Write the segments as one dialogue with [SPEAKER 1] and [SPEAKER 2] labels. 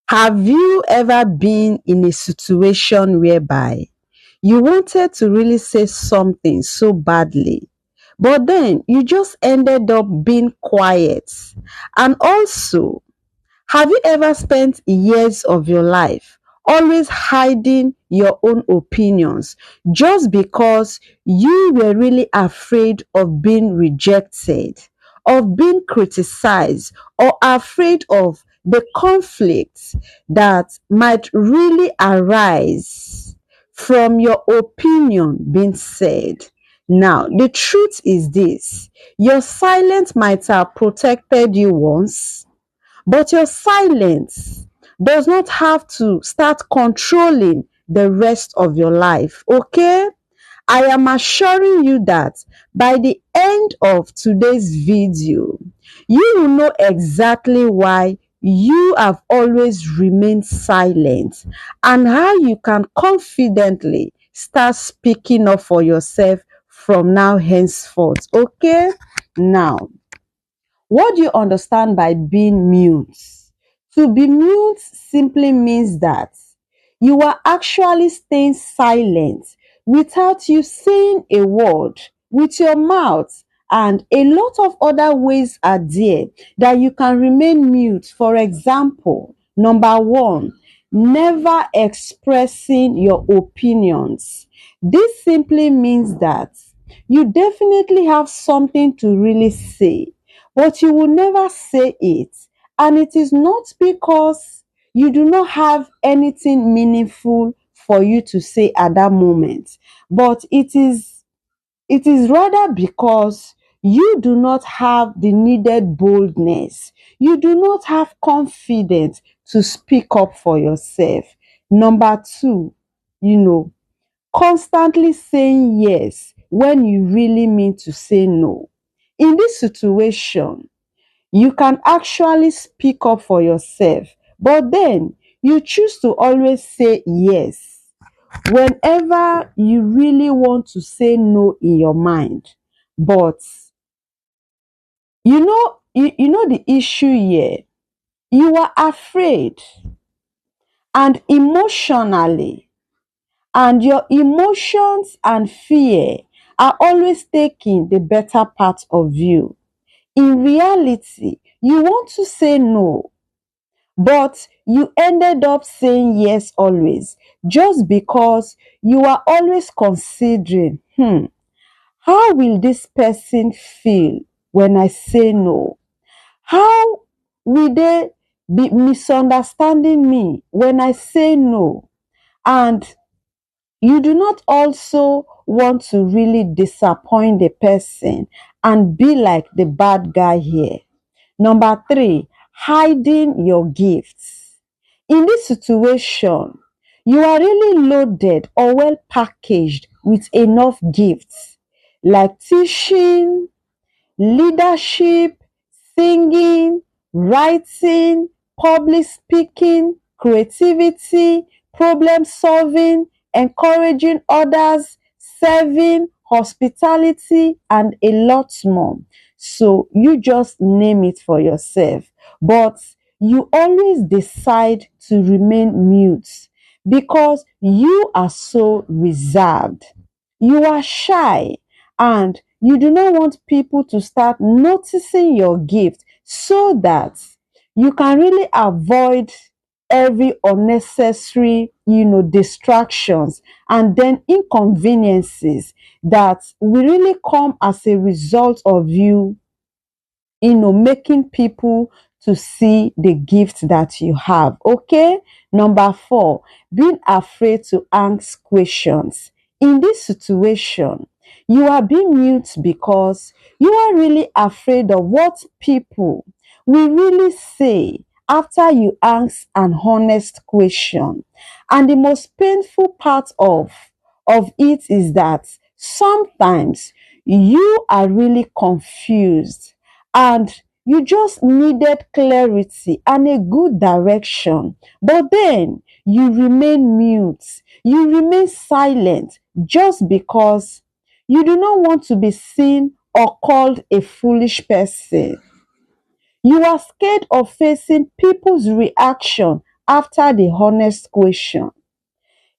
[SPEAKER 1] Have you ever been in a situation whereby you wanted to really say something so badly, but then you just ended up being quiet? And also, have you ever spent years of your life always hiding your own opinions just because you were really afraid of being rejected, of being criticized, or afraid of the conflicts that might really arise from your opinion being said? Now, the truth is this: your silence might have protected you once, but your silence does not have to start controlling the rest of your life, okay? I am assuring you that by the end of today's video, you will know exactly why you have always remained silent and how you can confidently start speaking up for yourself from now henceforth, okay? Now, what do you understand by being mute? To be mute simply means that you are actually staying silent without you saying a word with your mouth, and a lot of other ways are there that you can remain mute. For example, number one, never expressing your opinions. This simply means that you definitely have something to really say, but you will never say it. And it is not because you do not have anything meaningful for you to say at that moment, but it is rather because you do not have the needed boldness. You do not have confidence to speak up for yourself. Number two, you know, constantly saying yes when you really mean to say no. In this situation, you can actually speak up for yourself, but then you choose to always say yes whenever you really want to say no in your mind. But you know the issue here. You are afraid, and emotionally, and your emotions and fear are always taking the better part of you. In reality, you want to say no, but you ended up saying yes always, just because you are always considering, how will this person feel when I say no? How will they be misunderstanding me when I say no? And you do not also want to really disappoint the person and be like the bad guy here. Number three, hiding your gifts. In this situation, you are really loaded or well packaged with enough gifts like teaching, leadership, singing, writing, public speaking, creativity, problem solving, encouraging others, serving, hospitality, and a lot more. So you just name it for yourself. But you always decide to remain mute because you are so reserved. You are shy, and you do not want people to start noticing your gift so that you can really avoid every unnecessary, distractions and then inconveniences that will really come as a result of you, making people to see the gift that you have. Okay. Number four, being afraid to ask questions. In this situation, you are being mute because you are really afraid of what people will really say after you ask an honest question. And the most painful part of it is that sometimes you are really confused, and you just needed clarity and a good direction, but then you remain mute, you remain silent just because you do not want to be seen or called a foolish person. You are scared of facing people's reaction after the honest question.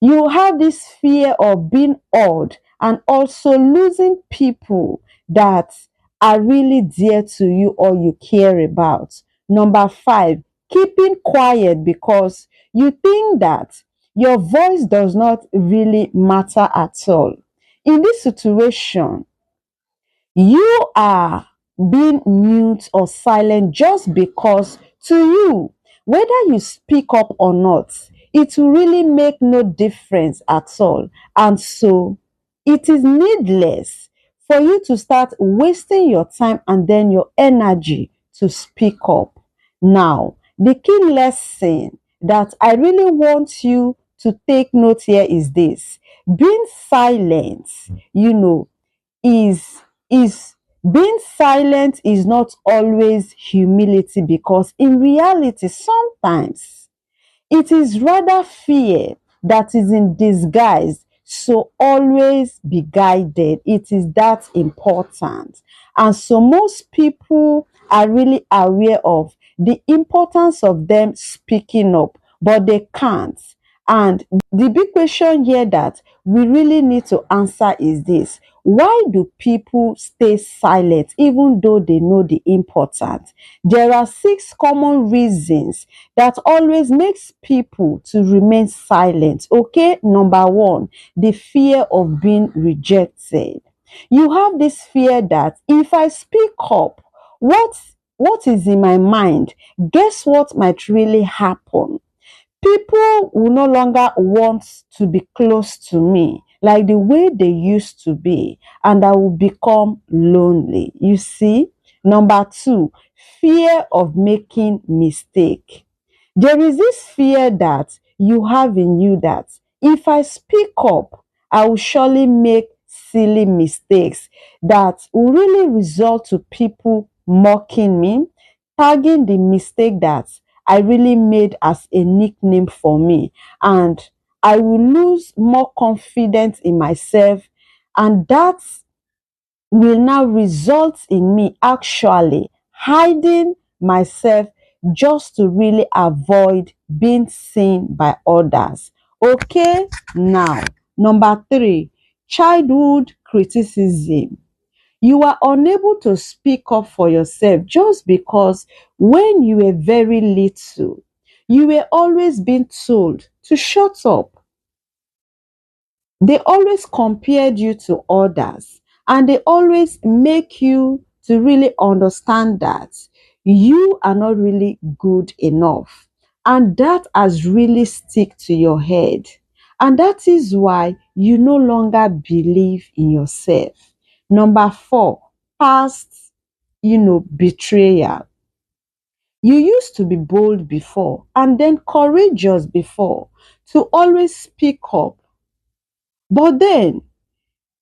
[SPEAKER 1] You have this fear of being odd and also losing people that are really dear to you or you care about. Number five, keeping quiet because you think that your voice does not really matter at all. In this situation, you are being mute or silent just because to you, whether you speak up or not, it will really make no difference at all. And so it is needless for you to start wasting your time and then your energy to speak up. Now, the key lesson that I really want you to take note here is this: being silent, you know, is being silent is not always humility, because in reality sometimes it is rather fear that is in disguise. So always be guided. It is that important. And so most people are really aware of the importance of them speaking up, but they can't. And the big question here that we really need to answer is this: why do people stay silent even though they know the importance? There are six common reasons that always makes people to remain silent. Okay, number one, the fear of being rejected. You have this fear that if I speak up, what is in my mind, guess what might really happen? People will no longer want to be close to me like the way they used to be, and I will become lonely. You see? Number two, fear of making mistake. There is this fear that you have in you that if I speak up, I will surely make silly mistakes that will really result to people mocking me, tagging the mistake that I really made as a nickname for me. And I will lose more confidence in myself. And that will now result in me actually hiding myself just to really avoid being seen by others. Okay, now, number three, childhood criticism. You are unable to speak up for yourself just because when you were very little, you were always being told to shut up. They always compared you to others, and they always make you to really understand that you are not really good enough, and that has really stick to your head, and that is why you no longer believe in yourself. Number four, past, betrayal. You used to be bold before and then courageous before to always speak up, but then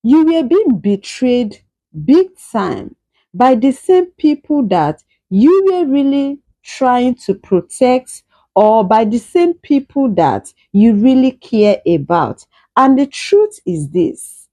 [SPEAKER 1] you were being betrayed big time by the same people that you were really trying to protect, or by the same people that you really care about. And the truth is this: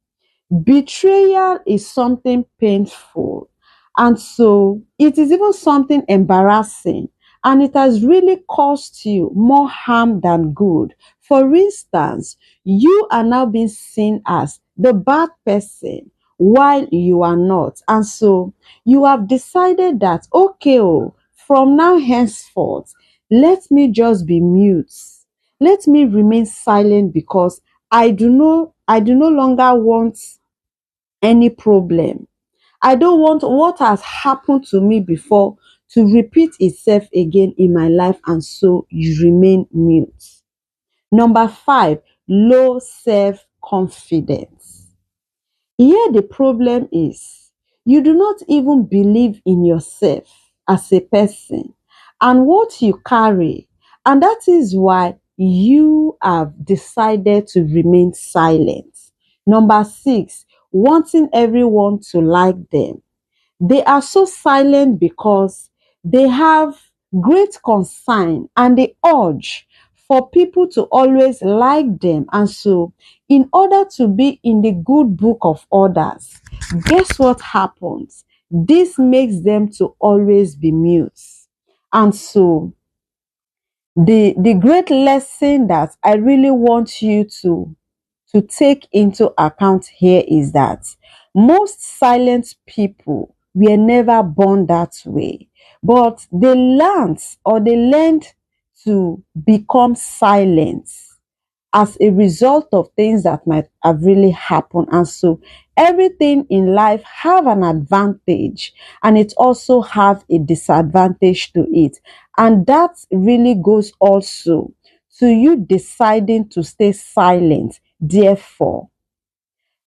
[SPEAKER 1] betrayal is something painful, and so it is even something embarrassing, and it has really caused you more harm than good. For instance, you are now being seen as the bad person while you are not, and so you have decided that, okay, oh, from now henceforth, let me just be mute. Let me remain silent because I do no longer want any problem. I don't want what has happened to me before to repeat itself again in my life, and so you remain mute. Number five, low self confidence. Here the problem is you do not even believe in yourself as a person and what you carry, and that is why you have decided to remain silent. Number six, wanting everyone to like them. They are so silent because they have great concern and the urge for people to always like them. And so, in order to be in the good book of others, guess what happens? This makes them to always be mute. And so, The great lesson that I really want you to take into account here is that most silent people were never born that way, but they learned to become silent as a result of things that might have really happened. And so everything in life have an advantage and it also have a disadvantage to it. And that really goes also to you deciding to stay silent. Therefore,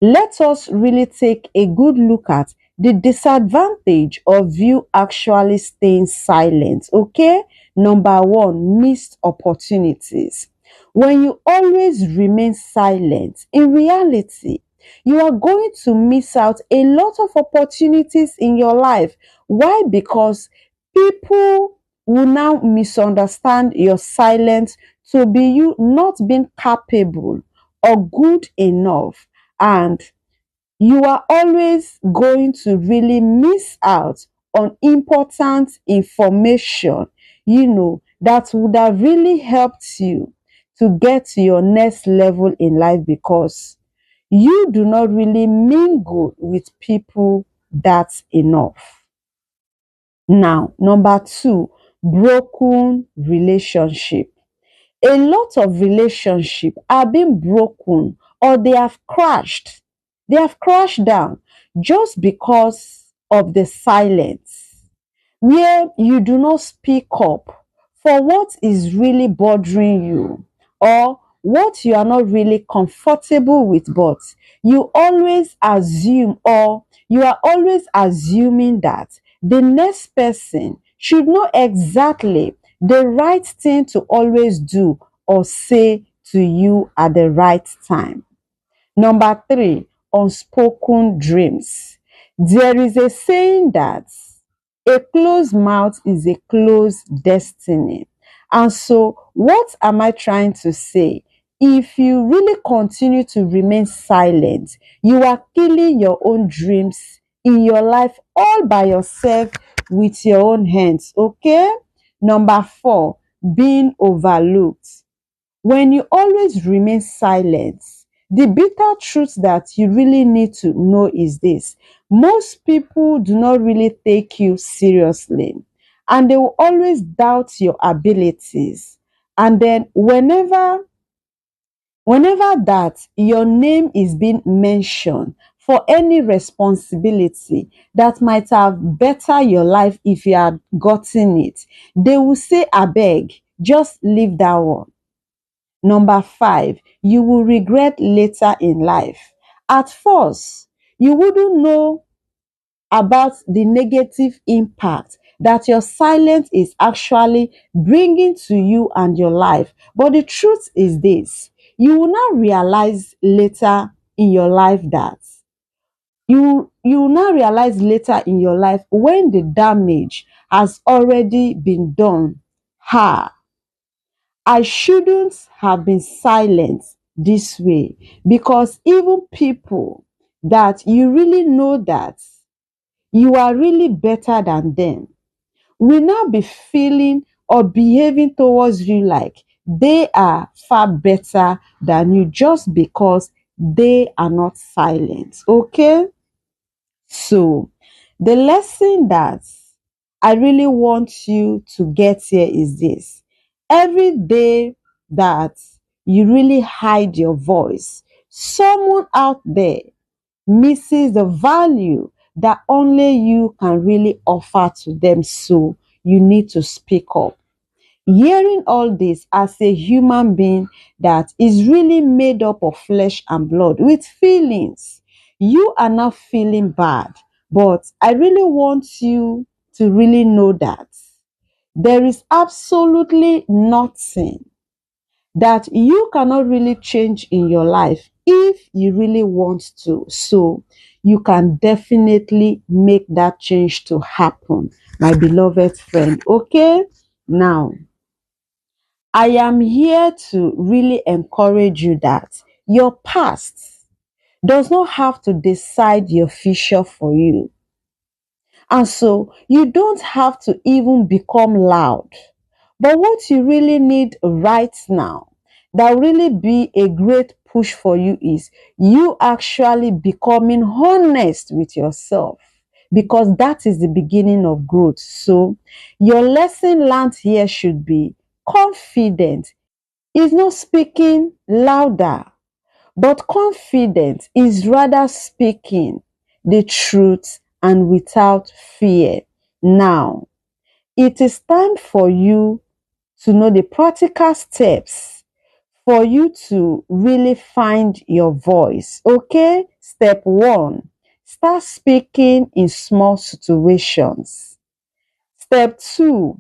[SPEAKER 1] let us really take a good look at the disadvantage of you actually staying silent. Okay? Number one, missed opportunities. When you always remain silent, in reality, you are going to miss out a lot of opportunities in your life. Why? Because people will now misunderstand your silence to be you not being capable or good enough, and you are always going to really miss out on important information, that would have really helped you to get to your next level in life, because you do not really mingle with people that's enough. Now, number two, broken relationship. A lot of relationships are being broken, or they have crashed down just because of the silence, where you do not speak up for what is really bothering you, or what you are not really comfortable with, but you always assume, or you are always assuming that the next person should know exactly the right thing to always do or say to you at the right time. Number three, unspoken dreams. There is a saying that a closed mouth is a closed destiny. And so, what am I trying to say? If you really continue to remain silent, you are killing your own dreams in your life all by yourself with your own hands. Okay? Number four, being overlooked. When you always remain silent, the bitter truth that you really need to know is this: most people do not really take you seriously, and they will always doubt your abilities. And then whenever that your name is being mentioned for any responsibility that might have better your life if you had gotten it, they will say, abeg, just leave that one. Number five, you will regret later in life. At first, you wouldn't know about the negative impact that your silence is actually bringing to you and your life. But the truth is this: you will not realize later in your life that you will not realize later in your life when the damage has already been done. I shouldn't have been silent this way, because even people that you really know that you are really better than them will now be feeling or behaving towards you like they are far better than you, just because they are not silent. Okay? So, the lesson that I really want you to get here is this: every day that you really hide your voice, someone out there misses the value that only you can really offer to them. So, you need to speak up. Hearing all this as a human being that is really made up of flesh and blood with feelings, you are not feeling bad. But I really want you to really know that there is absolutely nothing that you cannot really change in your life if you really want to. So you can definitely make that change to happen, my beloved friend. Okay? Now, I am here to really encourage you that your past does not have to decide your future for you. And so you don't have to even become loud, But what you really need right now, that will really be a great push for you, is you actually becoming honest with yourself, because that is the beginning of growth. So your lesson learned here should be confident is not speaking louder, but confidence is rather speaking the truth and without fear. Now, it is time for you to know the practical steps for you to really find your voice. Okay? Step one, start speaking in small situations. Step two,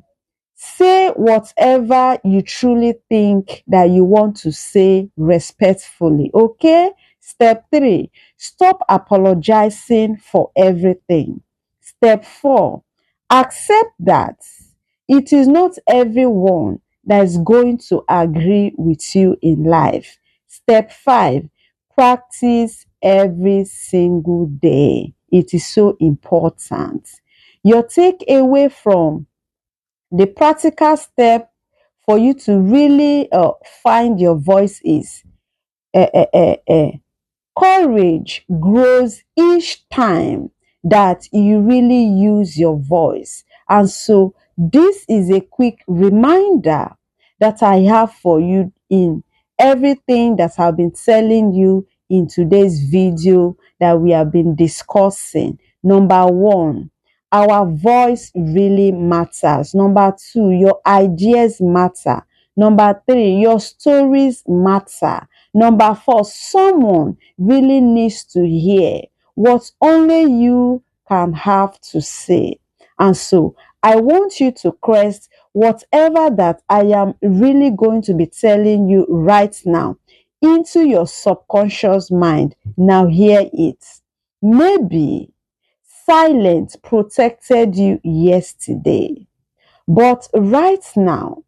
[SPEAKER 1] say whatever you truly think that you want to say respectfully. Okay? Step three, stop apologizing for everything. Step four, accept that it is not everyone that is going to agree with you in life. Step five, practice every single day. It is so important. Your takeaway from the practical step for you to really find your voice is uh, uh, uh, uh, courage grows each time that you really use your voice. And so, this is a quick reminder that I have for you in everything that I've been telling you in today's video that we have been discussing. Number one, our voice really matters. Number two, your ideas matter. Number three, your stories matter. Number four, someone really needs to hear what only you can have to say. And so I want you to crest whatever that I am really going to be telling you right now into your subconscious mind. Now hear it. Maybe silence protected you yesterday, but right now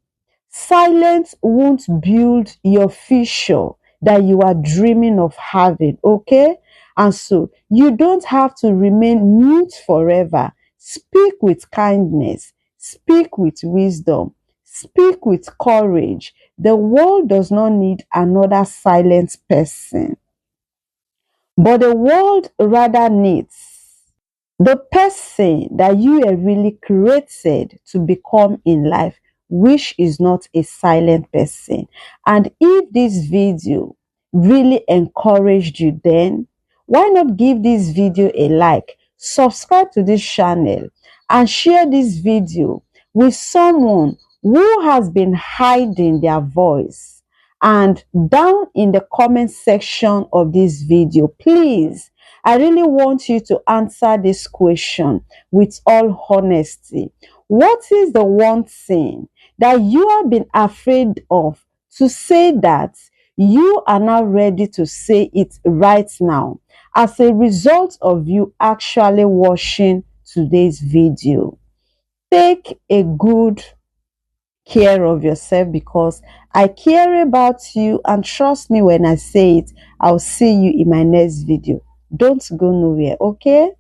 [SPEAKER 1] silence won't build your future that you are dreaming of having, okay? And so you don't have to remain mute forever. Speak with kindness, speak with wisdom, speak with courage. The world does not need another silent person, but the world rather needs the person that you are really created to become in life, which is not a silent person. And if this video really encouraged you, then why not give this video a like, subscribe to this channel, and share this video with someone who has been hiding their voice. And down in the comment section of this video, please, I really want you to answer this question with all honesty. What is the one thing that you have been afraid of to say that you are now ready to say it right now as a result of you actually watching today's video? Take a good care of yourself, because I care about you, and trust me when I say it, I'll see you in my next video. Don't go nowhere, okay?